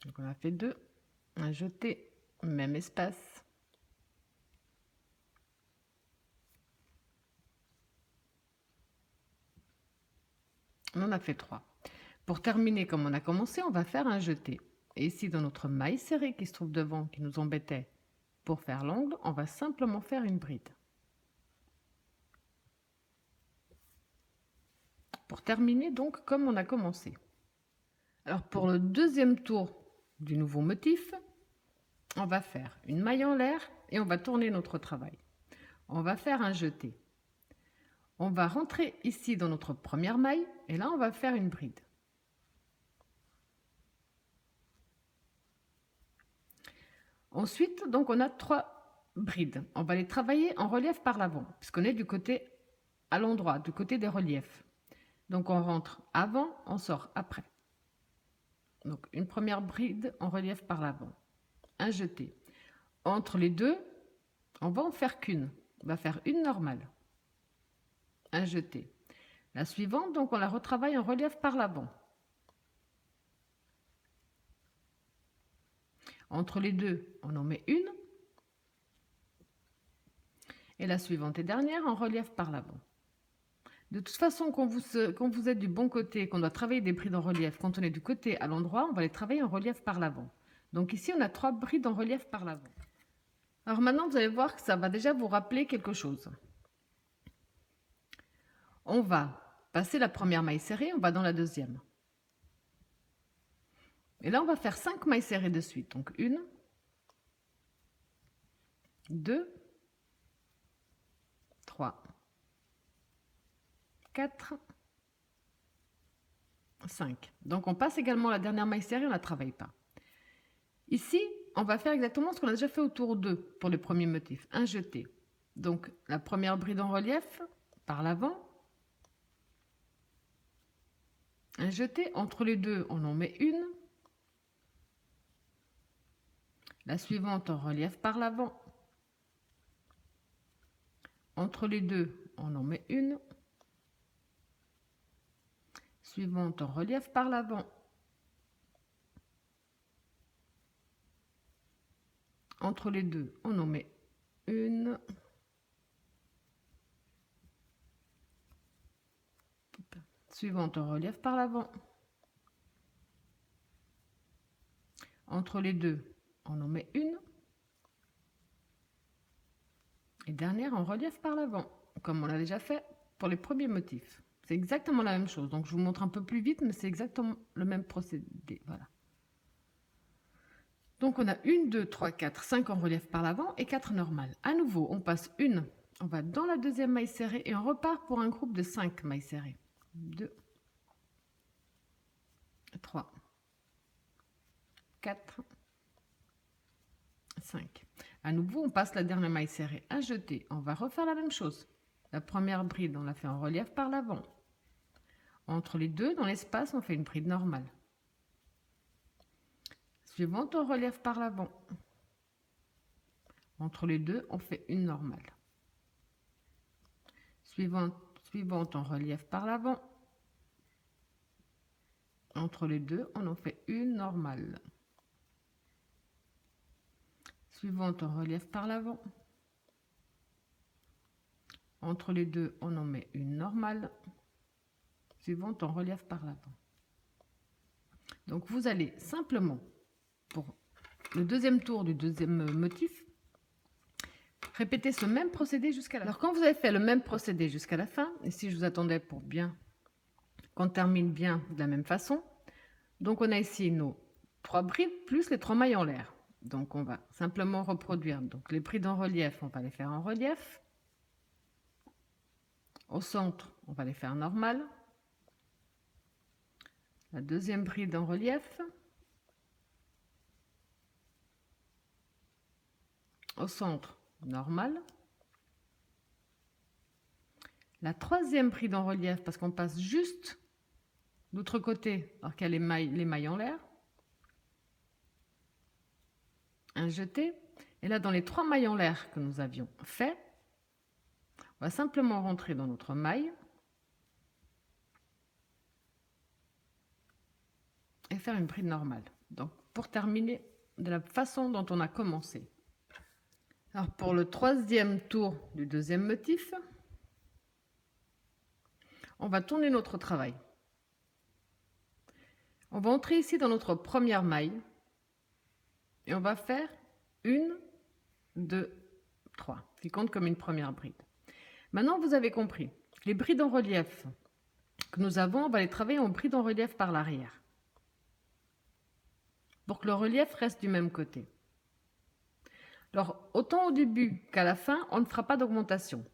Donc on a fait 2, un jeté, même espace. On en a fait 3. Pour terminer comme on a commencé, on va faire un jeté. Et ici, dans notre maille serrée qui se trouve devant, qui nous embêtait pour faire l'angle, on va simplement faire une bride. Pour terminer donc comme on a commencé. Alors pour le deuxième tour du nouveau motif, on va faire une maille en l'air et on va tourner notre travail. On va faire un jeté. On va rentrer ici dans notre première maille et là on va faire une bride. Ensuite, donc on a 3 brides. On va les travailler en relief par l'avant, puisqu'on est du côté à l'endroit, du côté des reliefs. Donc on rentre avant, on sort après. Donc une première bride en relief par l'avant. Un jeté. Entre les deux, on va en faire qu'une. On va faire une normale. Un jeté. La suivante, donc on la retravaille en relief par l'avant. Entre les deux, on en met une. Et la suivante et dernière en relief par l'avant. De toute façon, quand vous êtes du bon côté, qu'on doit travailler des brides en relief, quand on est du côté à l'endroit, on va les travailler en relief par l'avant. Donc ici, on a 3 brides en relief par l'avant. Alors maintenant, vous allez voir que ça va déjà vous rappeler quelque chose. On va passer la première maille serrée, on va dans la deuxième. Et là, on va faire 5 mailles serrées de suite. Donc 1, 2, 3, 4, 5. Donc on passe également la dernière maille serrée, on ne la travaille pas. Ici, on va faire exactement ce qu'on a déjà fait au tour 2 pour le premier motif, un jeté. Donc la première bride en relief par l'avant. Un jeté, entre les deux, on en met une. La suivante en relief par l'avant. Entre les deux, on en met une. Suivante en relief par l'avant. Entre les deux, on en met une. Suivante en relief par l'avant. Entre les deux, on en met une. Et dernière en relief par l'avant, comme on l'a déjà fait pour les premiers motifs. C'est exactement la même chose. Donc je vous montre un peu plus vite, mais c'est exactement le même procédé. Voilà. Donc on a 1, 2, 3, 4, 5 en relief par l'avant et 4 normales. À nouveau, on passe une, on va dans la deuxième maille serrée et on repart pour un groupe de 5 mailles serrées. 2, 3, 4, 5. À nouveau, on passe la dernière maille serrée à jeter. On va refaire la même chose. La première bride, on la fait en relief par l'avant. Entre les deux, dans l'espace, on fait une bride normale. Suivante en relief par l'avant. Entre les deux, on fait une normale. Suivante en relief par l'avant. Entre les deux, on en fait une normale. Suivante en relief par l'avant. Entre les deux, on en met une normale. Suivante en relief par l'avant. Donc vous allez simplement, pour le deuxième tour du deuxième motif, répéter ce même procédé jusqu'à la fin. Alors quand vous avez fait le même procédé jusqu'à la fin, ici je vous attendais pour bien qu'on termine bien de la même façon. Donc on a ici nos 3 brides plus les 3 mailles en l'air. Donc on va simplement reproduire. Donc les brides en relief, on va les faire en relief. Au centre, on va les faire normal. La deuxième bride en relief. Au centre, normal. La troisième bride en relief, parce qu'on passe juste de l'autre côté, alors qu'il y a les mailles en l'air. Un jeté. Et là, dans les 3 mailles en l'air que nous avions fait, on va simplement rentrer dans notre maille et faire une bride normale. Donc, pour terminer de la façon dont on a commencé. Alors, pour le troisième tour du deuxième motif, on va tourner notre travail. On va entrer ici dans notre première maille et on va faire 1, 2, 3, qui compte comme une première bride. Maintenant, vous avez compris. Les brides en relief que nous avons, on va les travailler en brides en relief par l'arrière, pour que le relief reste du même côté. Alors, autant au début qu'à la fin, on ne fera pas d'augmentation.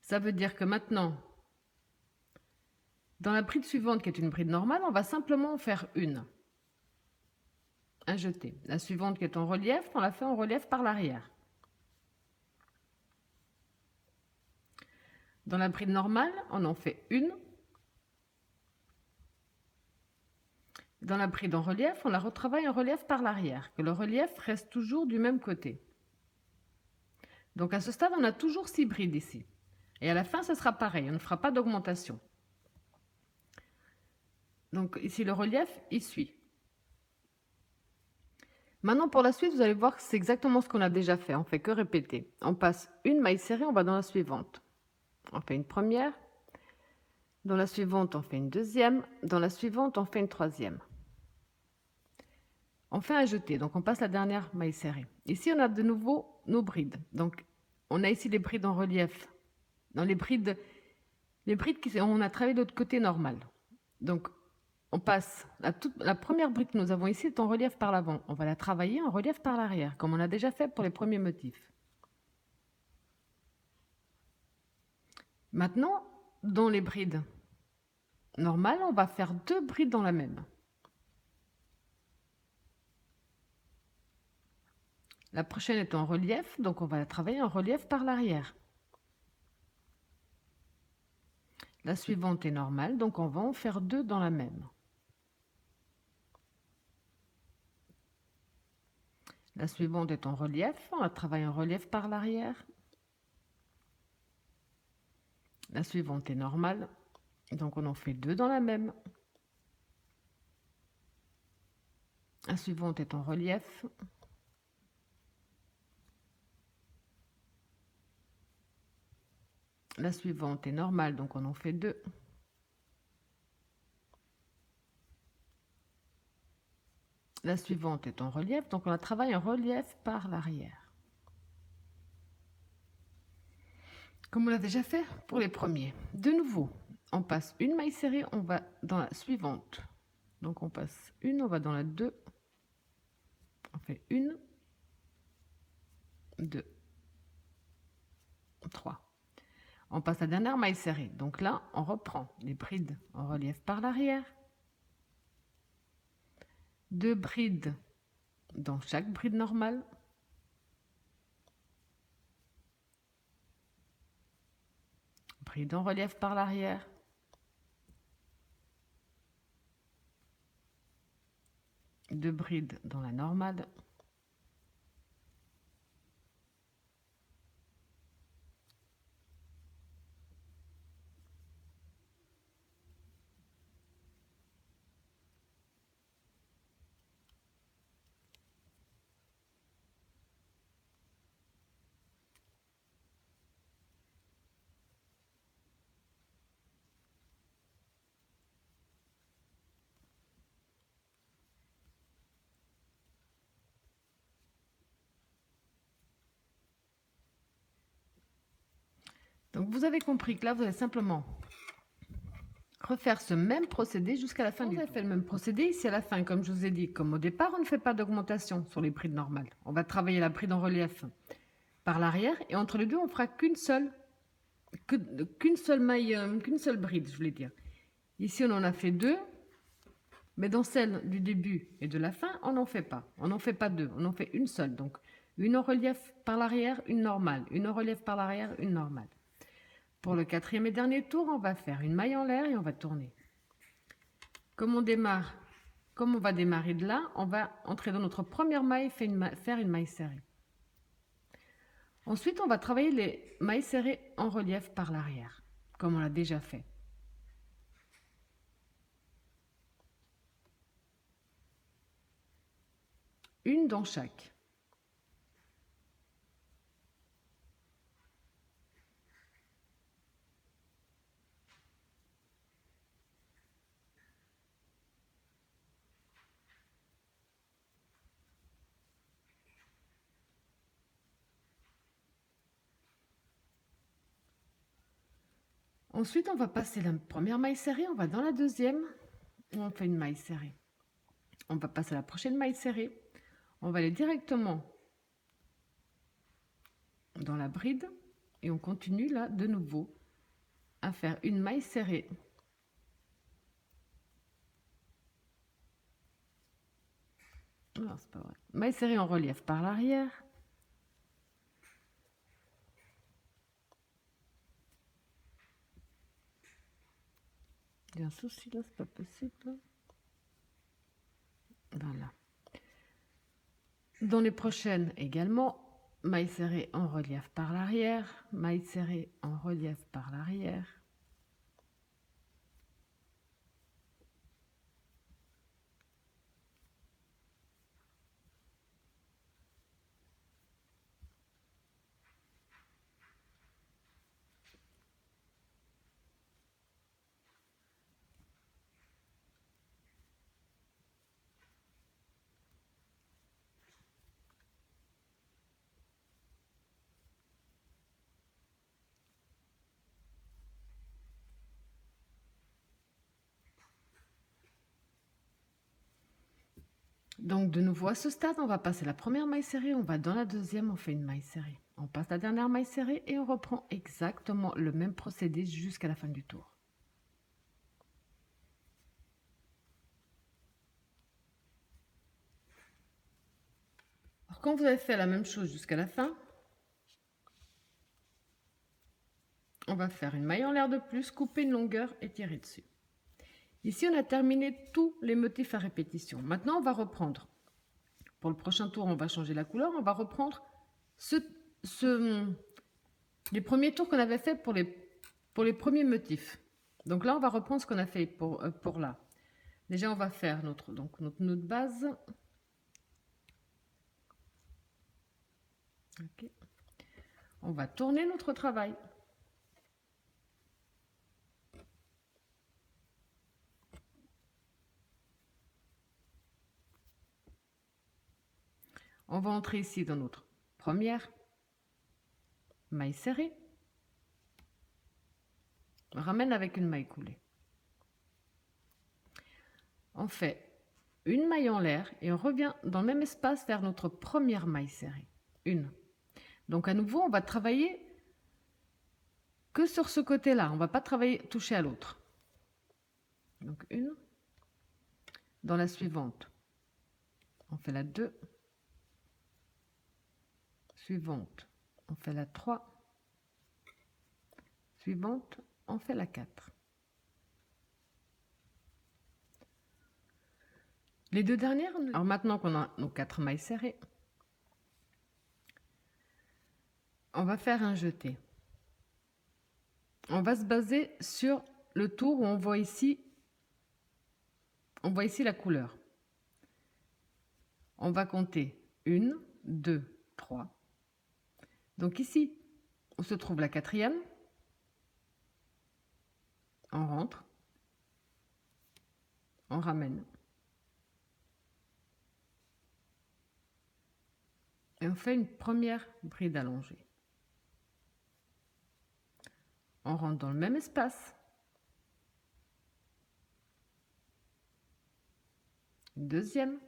Ça veut dire que maintenant, dans la bride suivante, qui est une bride normale, on va simplement en faire une. Un jeté. La suivante, qui est en relief, on la fait en relief par l'arrière. Dans la bride normale, on en fait une. Dans la bride en relief, on la retravaille en relief par l'arrière, que le relief reste toujours du même côté. Donc à ce stade, on a toujours 6 brides ici. Et à la fin, ce sera pareil, on ne fera pas d'augmentation. Donc ici, le relief, il suit. Maintenant, pour la suite, vous allez voir que c'est exactement ce qu'on a déjà fait. On ne fait que répéter. On passe une maille serrée, on va dans la suivante. On fait une première. Dans la suivante, on fait une deuxième. Dans la suivante, on fait une troisième. On fait un jeté, donc on passe la dernière maille serrée. Ici, on a de nouveau nos brides. Donc, on a ici les brides en relief. Dans les brides on a travaillé de l'autre côté normal. Donc, on passe, la première bride que nous avons ici est en relief par l'avant. On va la travailler en relief par l'arrière, comme on a déjà fait pour les premiers motifs. Maintenant, dans les brides normales, on va faire 2 brides dans la même. La prochaine est en relief, donc on va la travailler en relief par l'arrière. La suivante est normale, donc on va en faire 2 dans la même. La suivante est en relief. On la travaille en relief par l'arrière. La suivante est normale. Donc on en fait 2 dans la même. La suivante est en relief. La suivante est normale, donc on en fait 2. La suivante est en relief, donc on la travaille en relief par l'arrière. Comme on l'a déjà fait pour les premiers. De nouveau, on passe une maille serrée, on va dans la suivante. Donc on passe une, on va dans la 2. On fait 1, 2, 3. On passe la dernière maille serrée. Donc là, on reprend les brides en relief par l'arrière. 2 brides dans chaque bride normale. Bride en relief par l'arrière. 2 brides dans la normale. Donc vous avez compris que là, vous allez simplement refaire ce même procédé jusqu'à la fin du tour. Vous avez fait le même procédé ici à la fin, comme je vous ai dit. Comme au départ, on ne fait pas d'augmentation sur les brides normales. On va travailler la bride en relief par l'arrière et entre les deux, on fera qu'une seule maille, qu'une seule bride, je voulais dire. Ici, on en a fait 2, mais dans celle du début et de la fin, on n'en fait pas. On n'en fait pas 2, on en fait une seule. Donc, une en relief par l'arrière, une normale. Une en relief par l'arrière, une normale. Pour le 4e et dernier tour, on va faire une maille en l'air et on va tourner. Comme on va démarrer de là, on va entrer dans notre première maille, faire une maille serrée. Ensuite, on va travailler les mailles serrées en relief par l'arrière, comme on l'a déjà fait. Une dans chaque. Ensuite, on va passer la première maille serrée, on va dans la deuxième, et on fait une maille serrée. On va passer à la prochaine maille serrée, on va aller directement dans la bride, et on continue là de nouveau à faire une maille serrée. Non, c'est pas vrai. Maille serrée en relief par l'arrière. Il y a un souci là, c'est pas possible. Voilà. Dans les prochaines également, maille serrée en relief par l'arrière, maille serrée en relief par l'arrière. Donc de nouveau à ce stade, on va passer la première maille serrée, on va dans la deuxième, on fait une maille serrée. On passe la dernière maille serrée et on reprend exactement le même procédé jusqu'à la fin du tour. Alors quand vous avez fait la même chose jusqu'à la fin, on va faire une maille en l'air de plus, couper une longueur et tirer dessus. Ici, on a terminé tous les motifs à répétition. Maintenant, on va reprendre Pour le prochain tour, on va changer la couleur. On va reprendre les premiers tours qu'on avait fait pour les premiers motifs. Donc là, on va reprendre ce qu'on a fait pour là. Déjà, on va faire notre nœud de base. Okay. On va tourner notre travail. On va entrer ici dans notre première maille serrée. On ramène avec une maille coulée. On fait une maille en l'air et on revient dans le même espace vers notre première maille serrée. Une. Donc à nouveau, on va travailler que sur ce côté-là. On ne va pas toucher à l'autre. Donc une. Dans la suivante, on fait la 2. Suivante, on fait la 3. Suivante, on fait la 4. Les deux dernières, alors maintenant qu'on a nos 4 mailles serrées, on va faire un jeté. On va se baser sur le tour où on voit ici la couleur. On va compter 1, 2, 3. Donc ici, où se trouve la 4e, on rentre, on ramène. Et on fait une première bride allongée. On rentre dans le même espace. Deuxième.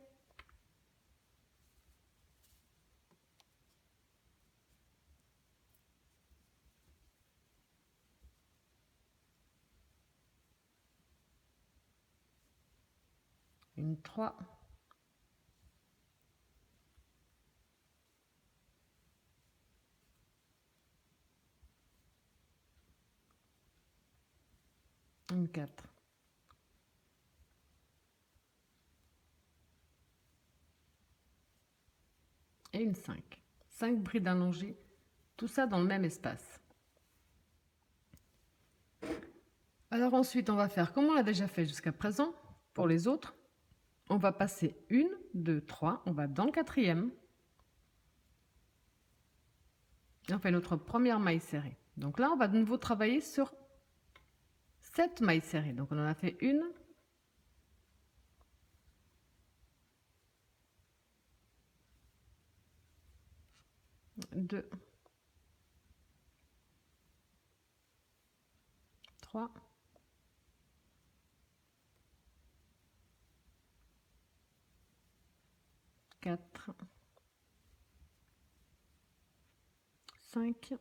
Une 3. Une 4. Et une 5. 5 brides allongées, tout ça dans le même espace. Alors ensuite, on va faire comme on l'a déjà fait jusqu'à présent. Pour les autres, on va passer 1, 2, 3. On va dans le 4e. Et on fait notre première maille serrée. Donc là, on va de nouveau travailler sur 7 mailles serrées. Donc on en a fait 1, 2, 3, 4, 5,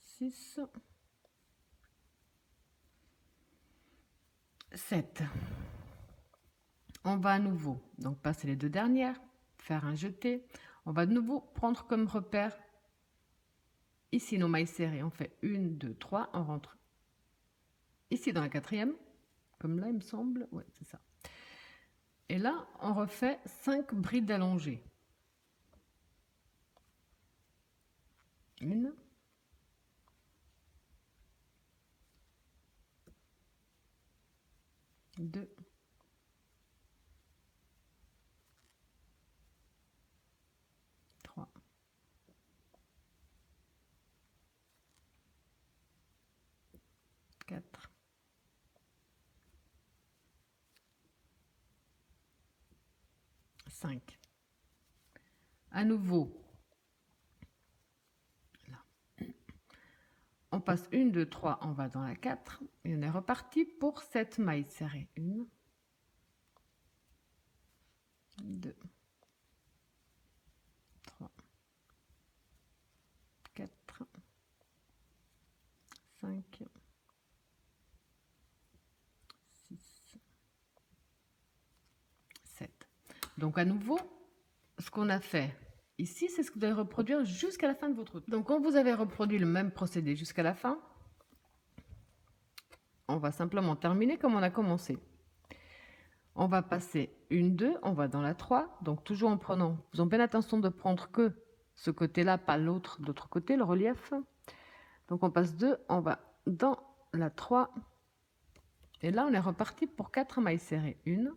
6, 7. On va à nouveau donc passer les deux dernières, faire un jeté. On va de nouveau prendre comme repère ici nos mailles serrées. On fait 1, 2, 3. On rentre ici dans la 4e, comme là il me semble. Ouais, c'est ça. Et là, on refait 5 brides allongées. 1, 2, 3, 4, 5. À nouveau, là. On passe 1, 2, 3, on va dans la 4 et on est reparti pour 7 mailles serrées. 1, 2, 3, 4, 5, 6, 7. Donc à nouveau, ce qu'on a fait ici, c'est ce que vous allez reproduire jusqu'à la fin de votre tour. Donc quand vous avez reproduit le même procédé jusqu'à la fin, on va simplement terminer comme on a commencé. On va passer une 2, on va dans la 3, donc toujours en prenant, faisons bien attention de prendre que ce côté-là, pas l'autre, de l'autre côté, le relief. Donc on passe 2, on va dans la 3, et là on est reparti pour 4 mailles serrées. 1,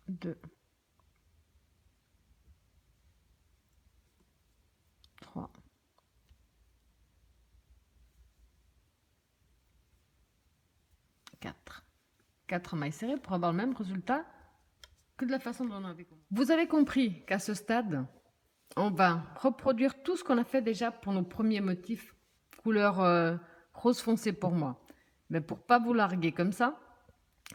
2, 3, 4. 4 mailles serrées pour avoir le même résultat que de la façon dont on avait commencé. Vous avez compris qu'à ce stade, on va reproduire tout ce qu'on a fait déjà pour nos premiers motifs, couleur rose foncé pour moi. Mais pour pas vous larguer comme ça,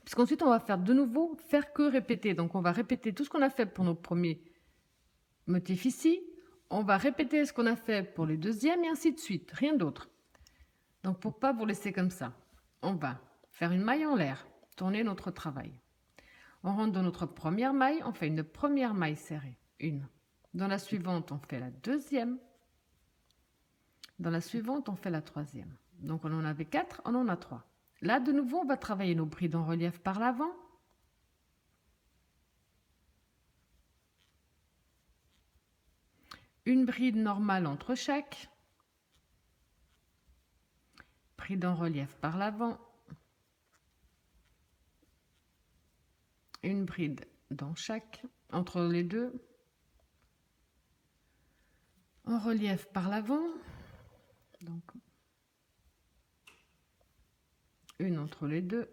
puisqu'ensuite on va faire de nouveau, faire que répéter. Donc on va répéter tout ce qu'on a fait pour nos premiers motifs ici, on va répéter ce qu'on a fait pour les deuxièmes et ainsi de suite, rien d'autre. Donc pour pas vous laisser comme ça, on va faire une maille en l'air, tourner notre travail. On rentre dans notre première maille, on fait une première maille serrée, une. Dans la suivante, on fait la deuxième. Dans la suivante, on fait la troisième. Donc on en avait 4, on en a 3. Là, de nouveau, on va travailler nos brides en relief par l'avant. Une bride normale entre chaque. Bride en relief par l'avant. Une bride dans chaque, entre les deux. En relief par l'avant. Donc, une entre les deux.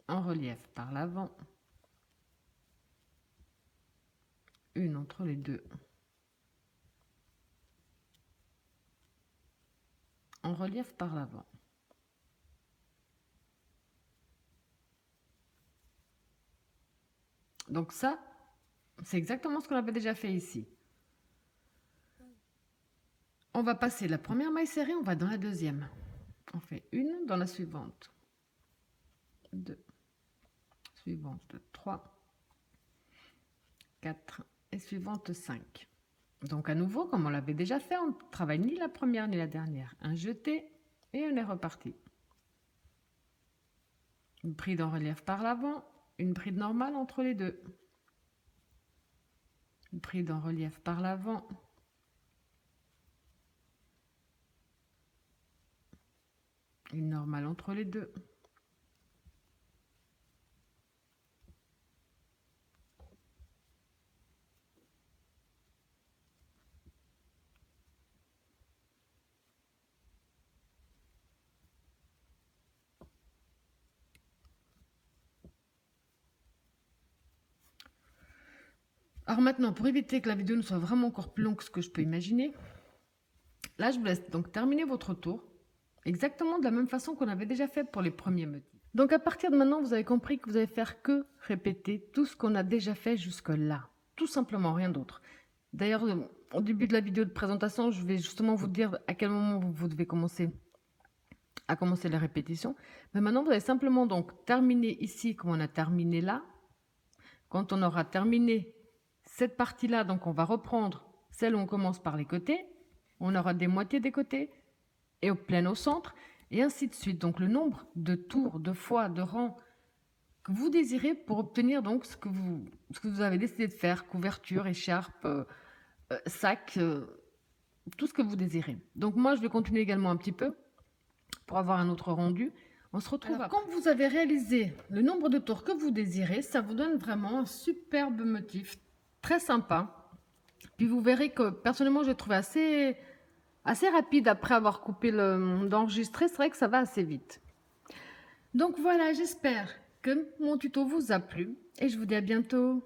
En relief par l'avant. Une entre les deux. En relief par l'avant. Donc ça, c'est exactement ce qu'on avait déjà fait ici. On va passer la première maille serrée, on va dans la deuxième. On fait une dans la suivante. 2. Suivante 3. 4. Et suivante 5. Donc à nouveau, comme on l'avait déjà fait, on ne travaille ni la première ni la dernière. Un jeté et on est reparti. Une bride en relief par l'avant, une bride normale entre les deux. Une bride en relief par l'avant. Une normale entre les deux. Alors maintenant, pour éviter que la vidéo ne soit vraiment encore plus longue que ce que je peux imaginer, là je vous laisse donc terminer votre tour, exactement de la même façon qu'on avait déjà fait pour les premiers motifs. Donc à partir de maintenant, vous avez compris que vous allez faire que répéter tout ce qu'on a déjà fait jusque-là. Tout simplement, rien d'autre. D'ailleurs, au début de la vidéo de présentation, je vais justement vous dire à quel moment vous devez commencer les répétitions. Mais maintenant, vous allez simplement donc terminer ici comme on a terminé là. Quand on aura terminé cette partie-là, donc on va reprendre celle où on commence par les côtés. On aura des moitiés des côtés et au plein au centre, et ainsi de suite. Donc le nombre de tours, de fois, de rangs que vous désirez pour obtenir donc ce que vous avez décidé de faire, couverture, écharpe, sac, tout ce que vous désirez. Donc moi, je vais continuer également un petit peu pour avoir un autre rendu. On se retrouve après. Quand vous avez réalisé le nombre de tours que vous désirez, ça vous donne vraiment un superbe motif, très sympa. Puis vous verrez que personnellement, j'ai trouvé assez rapide après avoir coupé d'enregistrer. C'est vrai que ça va assez vite. Donc voilà, j'espère que mon tuto vous a plu et je vous dis à bientôt.